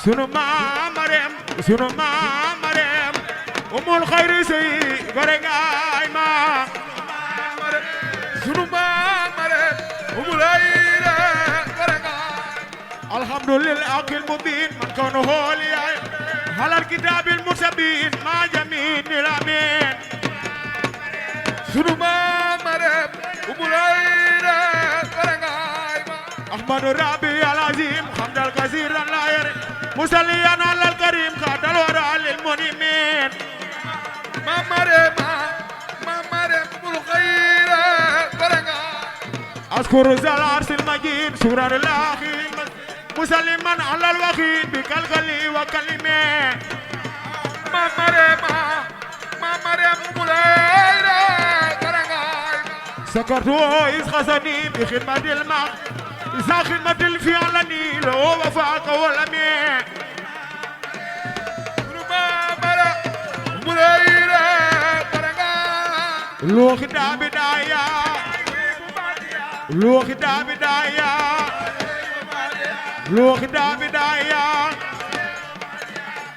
sunu maam Marème sunu maam Marème umul xayri sey gore ngaay ma sunu maam Marème umul xayri gore ngaay alhamdulillah akil mubin man kawnu hooli ay halal kitabil mursabin ma jamin nilamin sunu maam Marème umul xayri gore ngaay ma ahmadu rabbi alazim hamdal kasiran la yare مسليا على الكريم خادل ورا للمنيمين ما مريم بالخير بركة أذكر زال عرس المجيد سرر الأخي مسلما على الوخيد بكالغلي وكلمة ما مريم بالخير بركة سكرتو إذ خزني بخدمة الماء إذا خدمة الفعلني لو وفاق والأمين لو خدا بداية لو خدا بداية لو خدا بداية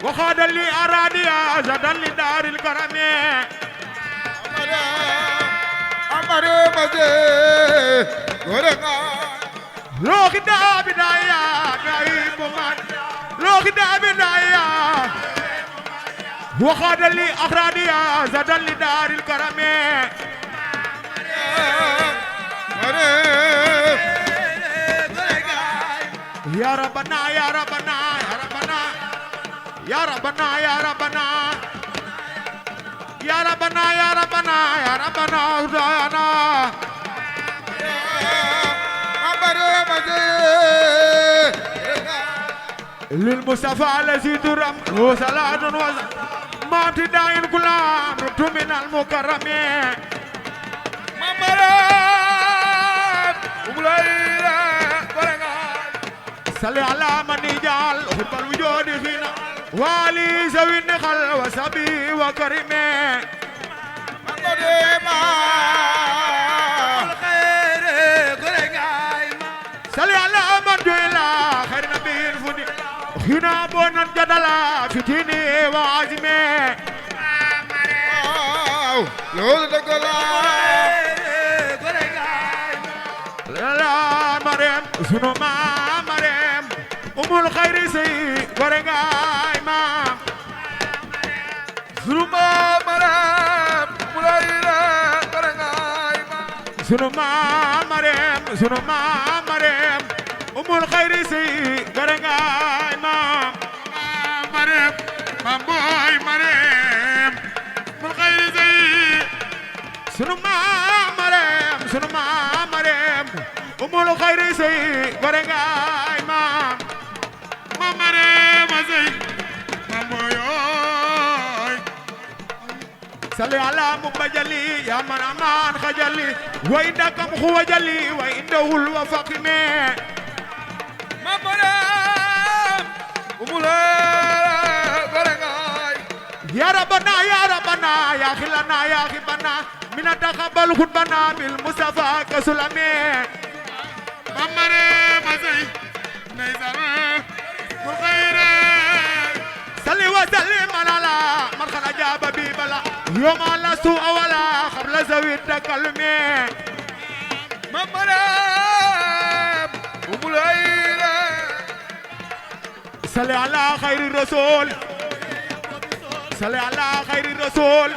وخاد لي أراديا زدن لدار الكرم أمر مزي لو خدا بداية غايب من لو خدا بداية وخاد لي أخراديا زدن لدار الكرم يا ربنا يا ربنا يا ربنا يا ربنا يا ربنا يا ربنا يا ربنا يا ربنا هدانا للمصطفى الذي ترم له صلاة وسلام ما تدعين كلام ربط من المكرمين ممرات وملايرا صلي على من يجعل حب الوجود فينا والي زوي النخل وسبي وكريمي صلي على من جعل خير نبي الفدي هنا بونا جدلا فتيني وعزمي لول دغلا لا مريم سنو ما مريم ام الخير سي غرغاي ما سنو ما مريم ملايرا غرغاي ما سنو ما مريم سنو ما مريم ام الخير سي غرغاي ما مريم مامبوي مريم بالخير زي سنو ما مريم سنو ما مريم ام الخير زي غرغاي ما مريم زي مامبوي صلي على مبجلي يا من امان خجلي وإنكم هو جلي وإنه الوفاقمي ما مريم ام يا ربنا يا ربنا يا خلنا يا خبنا من تقبل خطبنا بالمصطفى كسلامي ممر مزي نيزار بالخير صلي وسلم على من خرج ببلا يوم لا سوء ولا قبل زوي التكلمي ممر وبليل صلي على خير الرسول صلي على خير الرسول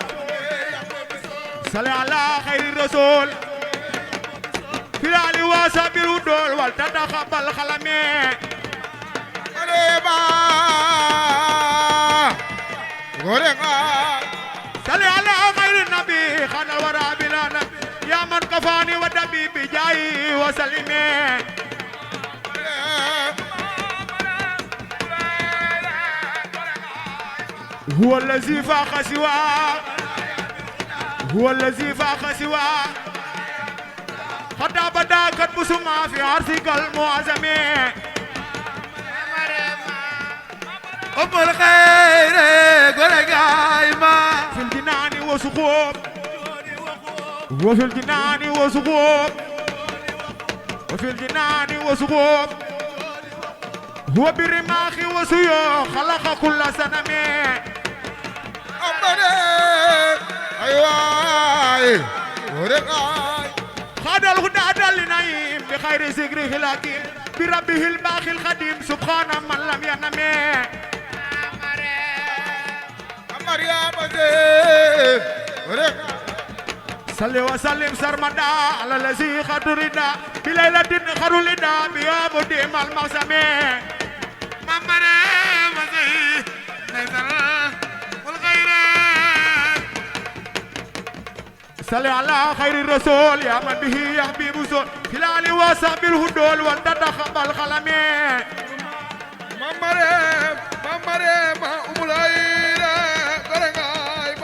صلي على خير الرسول في العلي وصحبه الودول والتتقبل خلمي صلي على خير النبي خان الورى بلا نبي يا من كفاني ودبي بجاي وسلمي هو الذي فاق سواه هو الذي فاق سواه حتى بدا كتب سما في عرسك المعظم أم الخير قرقايمة في الجنان وسقوب وفي الجنان وسقوب وفي الجنان وسقوف هو بالرماخ وسيوف خلق كل سنم أيوة ورقاي خاد الهدى للنعيم بخير ذكره الحكيم بربه الباقي القديم سبحان من لم ينم مريم زين ورقاي صلي وسلم سرمدا على الذي خدر ردا بليلة خر لدا بيوم ديم الموسم مريم زين نزل والغير صلي على خير الرسول يا من به يحبي بسول خلال وصحب الهدول وانتد خبال خلمي مريم أم العيلة ورقاي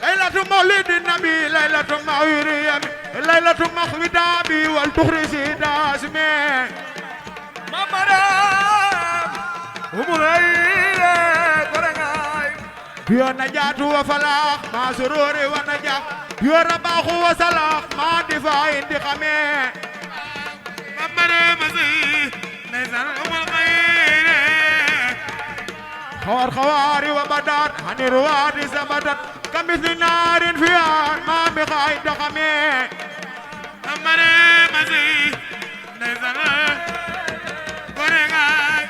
ليلة مولد النبي ليلة معيريم ليلة مخوي دابي والتخرسي داسمي مريم أم العيلة ورقاي يا نجاة وفلاح ما سرور ونجاح يا رباح وصلاح ما دفاع انتقامي مريم زي نزل أم الخير خوار وبدر عن رواد زبدت كمثل نار فيها ما بخايد دخمي مريم زي نزل ورقاي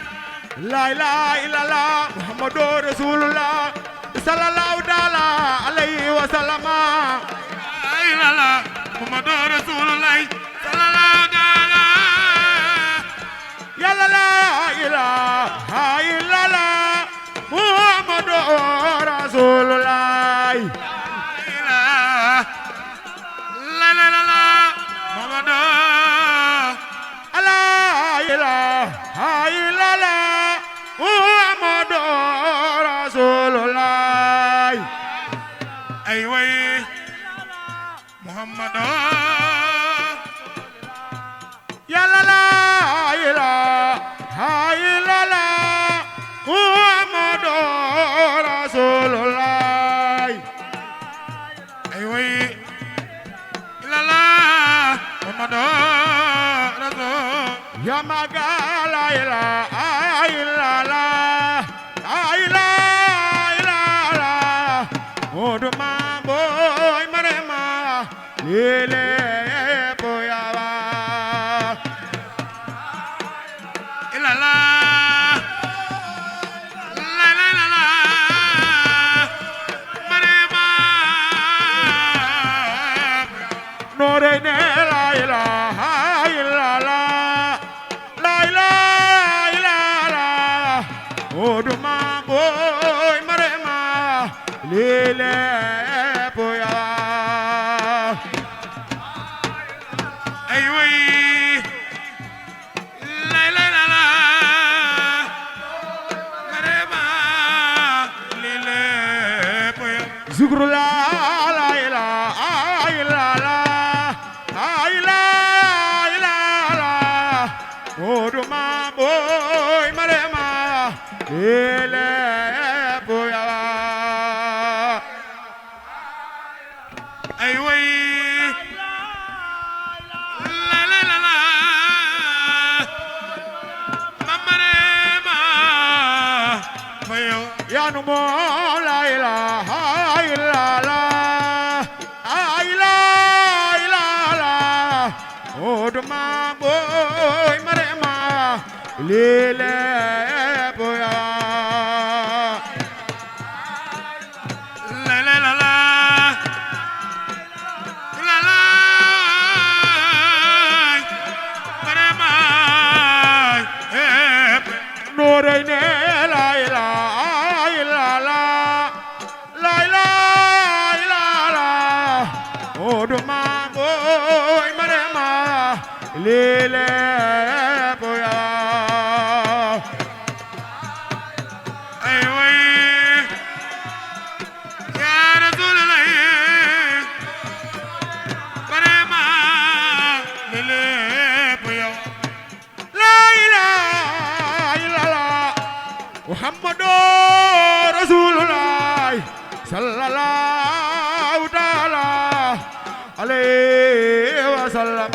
لا اله الا الله محمد رسول الله صلى الله تعالى عليه وسلم لا اله الا الله محمد رسول الله صلى الله تعالى يا لا اله الا الله محمد رسول الله لا لا لا لا محمد لا اله الا الله محمد رسول الله ايوه محمد يا لا اله الا الله محمد رسول الله ايوه لا لا محمد رسول يا ما قال لا اله الا الله لا اله الا الله ودما بوي مرما ليلي بويا الا الله لا لا لا لا مرما نورين لا اله الا الله لا اله الا الله ودما بوي مرما ليلي بويا ايوه لا لا لا لا مرما ليلي بويا ذكر لا لا اله الا الله لا اله الا الله ودما بوي مرما ليلي بويا ايوه لا لا لا لا مرما فيو يا نمو لا اله الا الله لا اله الا الله ودما بوي مرما ليلي بويا لا لا لا لا لا لا مرما نورين لا اله الا الله لا اله الا الله ودما بوي مرما ليلي بويا ايوه يا رسول الله مرما ليلي بويا لا اله الا الله محمد رسول الله صلى الله تعالى عليه وسلم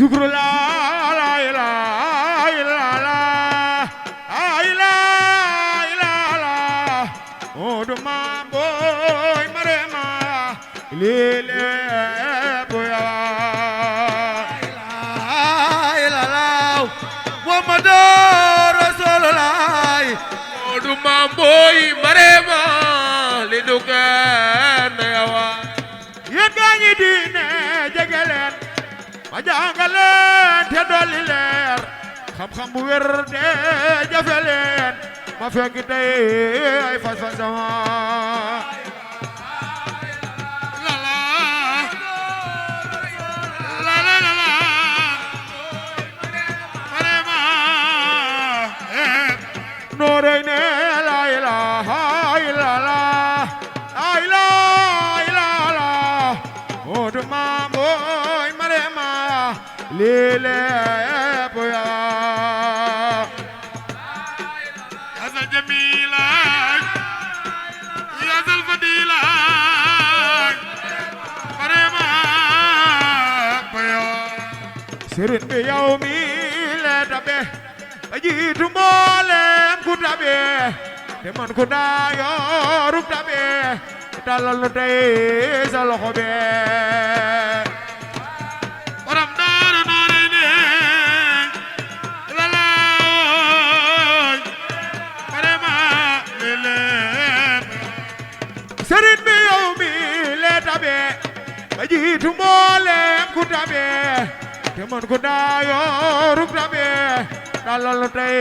شكر لا لا إله إلا الله لا إله إلا الله ودما بوي مريما ليلي بويا لا إله إلا الله محمد رسول الله ودما بوي مريما لدكان يوا يغاني دين جگلن ma jàngal leen te dolli leer xam-xam bu wér de jafe leen ma fekk tey ay fas sama la la la la la la marema noorey ne la ilaha illallah la ilaha illallah oduma boy marema lile boya ya zal jamila ya zal fadila marema boya serin bi yow mi le tabe ajitu mboolem ku tabe te man ku daa tabe talal nu tey sa loxo be ajitu mboolem ku tabe te man ku daa tabe dalal nu tey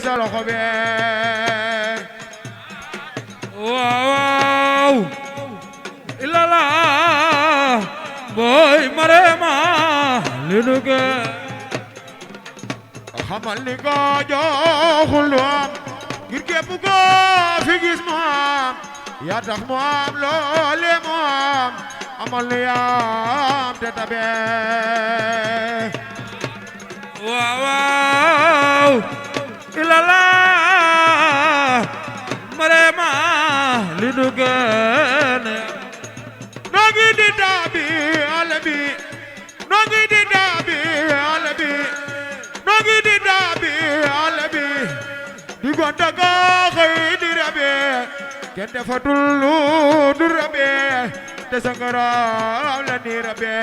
sa loxo be waaw ilala boy marema li duge xamal ni ko joxul lu am ngir képp ko fi gis mu am yaa tax mu am loole mu am amal ni am te tabe waaw ilala marema li duge nogi di dabi alabi nogi di dabi alabi nogi di dabi alabi di gonta ga xëy di rabe kenn defatul lu du rabe te sangaraw la ni rabe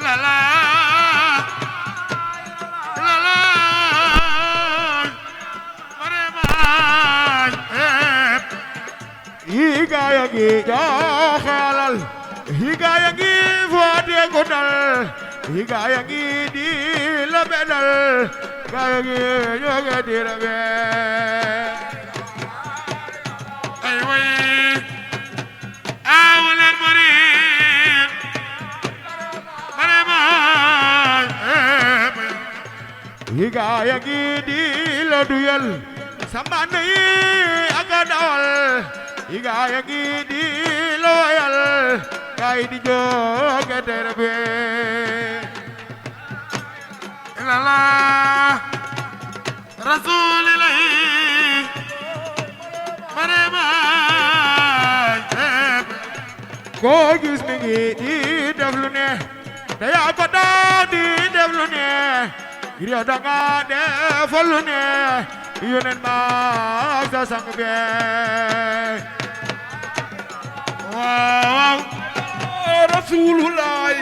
la la la la marema higaya gi joxalal higaya gi fode godal higaya gi di la bedal gaya gi yoge di rabe ay way awlan marin marema higaya gi di la duyal samane aga dawal higaya gi di loyal kay di joge terbe la la rasulillah marema ko gis mi ngi di def lu ne da yaa ko daa di def lu ne ngir yow da nga defal lu ne yonen ma sa sang be waaw rasulullah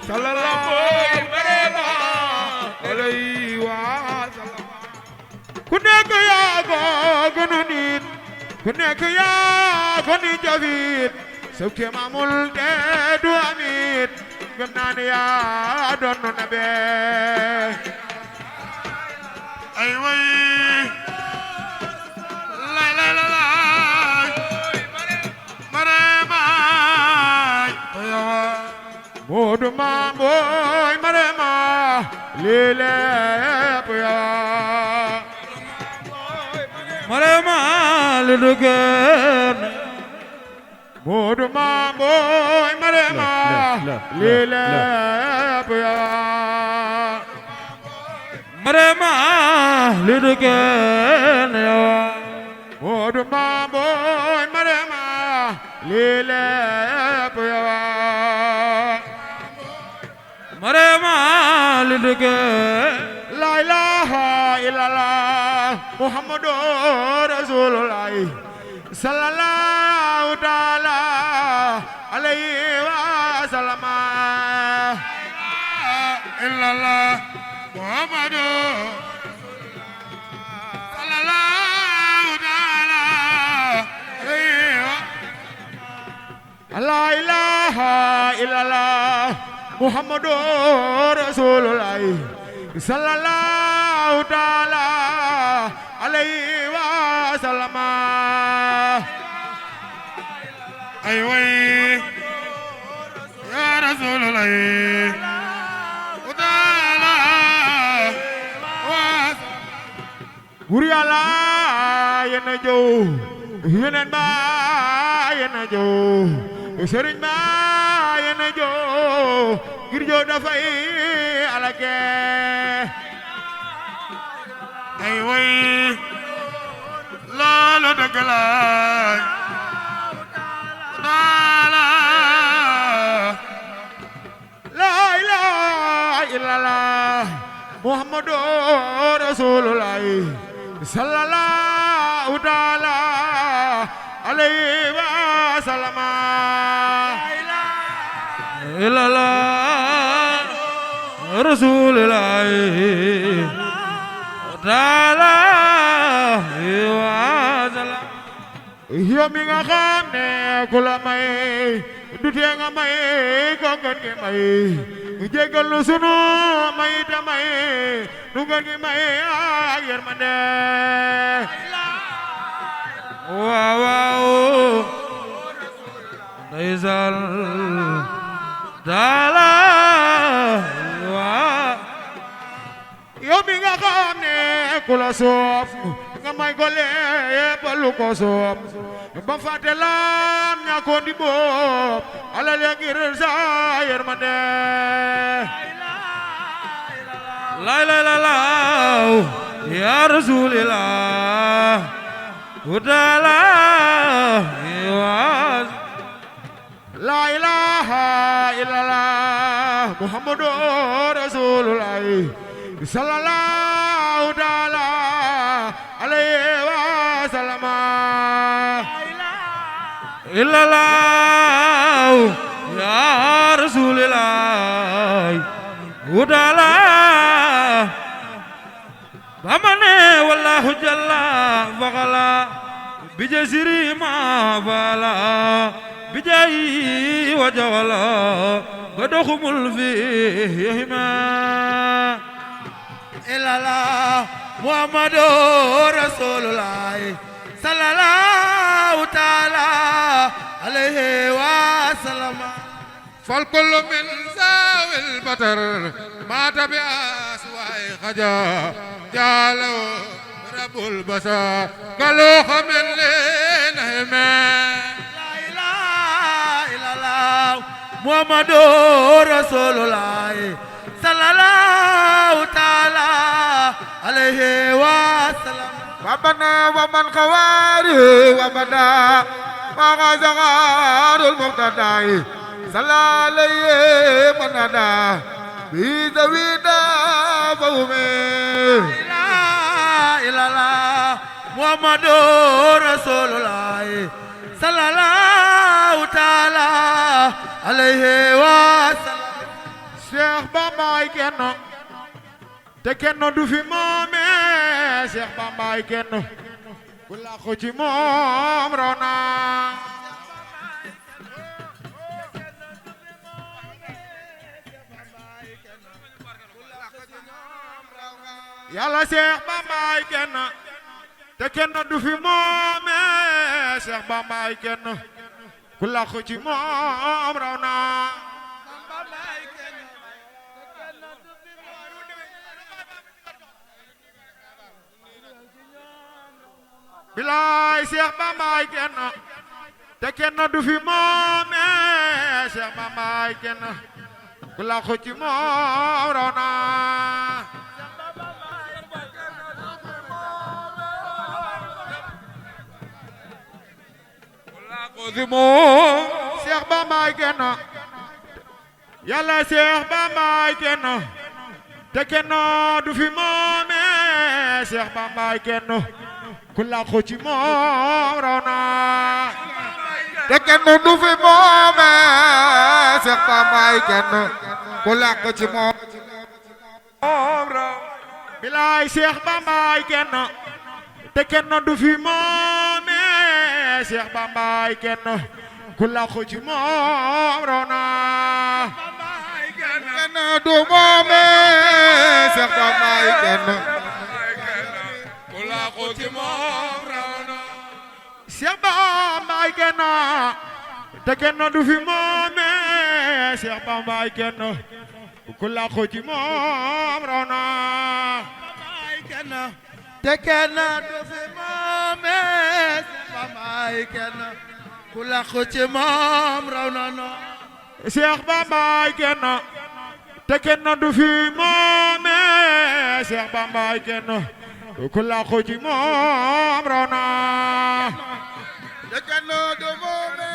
sallallahu alayhi wa sallam ku nekk yaa ko gënu nit ku nekk yaa ko ni jafit sëw ke mamul te du amit gëm naa ne yaa doon na be ay way la la la la marema Moodu ma boy marema lile puya marema li duge Moodu ma boy marema lile puya marema li duge Moodu ma boy marema lile puya la ilaha illallah Muhammadur Rasulullah sallallahu ta'ala alayhi wa sallam illallah Muhammadu sallallahu ta'ala la ilaha illallah Muhammadur Rasulullah sallallahu ta'ala alayhi wa sallam ay way ya Rasulullah Buur Yàlla yéen a jëw yeneen ba yéen a jëw sëriñ ba yéen a jëw ngir jëw dafay alage ay way loolu dëgg la la ilaha illallah Muhammadu Rasulullah sallallahu ta'ala alayhi wa sallam illallah Rasulullah ta'ala wa sallam yow mi nga xam ne ku la may du tee nga may ko ngeen gi may jéggal nu sunu may ta may nu ngeen gi may ak yërmande waaw waaw ndeysaan taala waaw yow mi nga xam ne ku la soob nga may ko lépp lu ko soob ba fàtte lam ñàkkoon di boob alal ya ngir sa yërmande la la la la ya rasulillah taala waaw la ilaha illallah Muhammadu Rasulullah sallallahu ta'ala alayhi wa sallam illallah ya rasulillah taala bamane wallahu jalla faqala bijasiri ma fala bijayi wajawala badokhumul fihima illallah Muhammadu Rasulullah sallallahu ta'ala alayhi wa sallam fal kullu min zawil batar ma tabi'a suwai khaja jalo rabbul basar kalu khamin linahme la ilaha illallah Muhammadu Rasulullah sallallahu ta'ala alayhi wa sallam وابنا ومن خواري وابنا وغزغار المقتدى صلى عليه من هدى بذوينا فهمي لا إله إلا الله محمد رسول الله صلى الله تعالى عليه وسلم Cheikh Bamba ay kenn te kenn du fi moome Cheikh Bamba ay kenn ku làqu ci moom raw na Yàlla Cheikh Bamba ay kenn te kenn du fi moome Cheikh Bamba ay kenn ku làqu ci moom raw na bilaay Cheikh Bamba ay kenn te kenn du fi moome Cheikh Bamba ay kenn ku làqu ci moom raw na Cheikh Bamba ay kenn Yàlla Cheikh Bamba ay kenn te kenn du fi moome Cheikh Bambaay kenn ku làqu ci moom raw na te kenn du fi moome Cheikh Bambaay kenn ku làqu ci moom raw bilaay Cheikh Bambaay kenn te kenn du fi moome Cheikh Bambaay kenn ku làqu ci moom raw na kenn du moome Cheikh Bambaay kenn ku làqu ci moom raw na Cheikh Bambaay kenn te kenn du fi moome Cheikh Bambaay kenn ku làqu ci moom raw na te kenn du fi moome Cheikh Bambaay kenn ku làqu ci moom raw na Cheikh Bambaay kenn te kenn du fi moome Cheikh Bambaay kenn ku làqu ci moom raw na te kenn du moome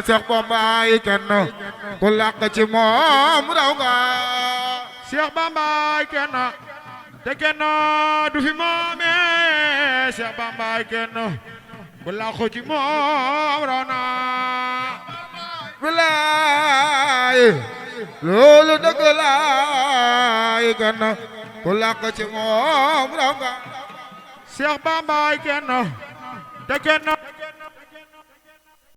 Cheikh Bambaay kenn ku làqu ci moom raw nga Cheikh Bambaay kenn te kenn du fi moome Cheikh Bambaay kenn ku làqu ci moom raw na bilaay loolu dëgg laay kenn ku làqu ci moom raw nga Cheikh Bambaay kenn te kenn